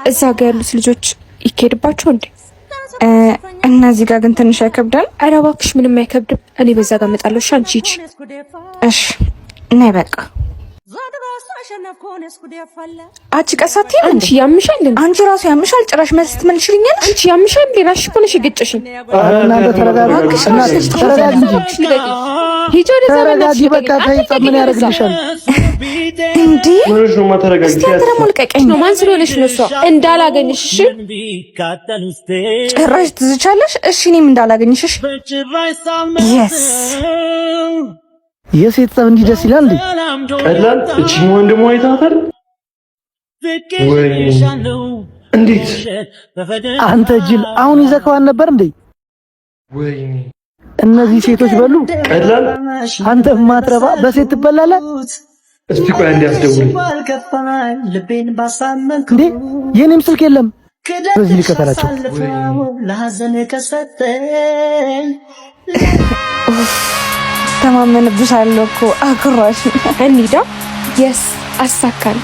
እዛ ጋር ያሉት ልጆች ይኬድባቸው እንዴ? እነዚህ ጋር ግን ትንሽ አይከብዳል? ኧረ እባክሽ ምንም አይከብድም። እኔ በዛ ጋር እመጣለሁ። እሺ አንቺ ሂጂ። እሺ ነይ በቃ። አንቺ ቀሳቲ አንቺ ያምሻል እንዴ? አንቺ ራሱ ያምሻል። ጭራሽ መልስ ትመልሽልኛል? አንቺ ያምሻል እንዴ? ራስሽ እኮ ነሽ የገጨሽኝ። እናንተ ተረጋጉ። እናንተ ተረጋጉ እንጂ ሂጂ ወደዛ በቃ። በቃ ታይጣ ምን ያደርግልሻል እንዴ? ምንሽ ነው ማተረጋግጥ? እስቲ አንተ ልቀቀኝ ነው። ማን ስለሆነሽ ነው እሷ? እንዳላገኝሽ እሺ። ጭራሽ ትዝቻለሽ። እሺ እኔም እንዳላገኝሽ እሺ። የስ የሴት ጸብ እንዲህ ደስ ይላል እንዴ? ቀላል እቺ ወንድሟ አይታታል ወይ? እንዴት አንተ ጅል አሁን ይዘከዋል ነበር እንዴ? ወይ እነዚህ ሴቶች በሉ። ቀላል አንተ ማትረባ በሴት ትበላለህ። እስቲ ቆይ እንዲያስደውል እንዴ? የኔም ስልክ የለም። በዚህ ልከተላቸው። ተማመንብሻለሁ እኮ አኩራሽ። እንሂዳ። የስ አሳካን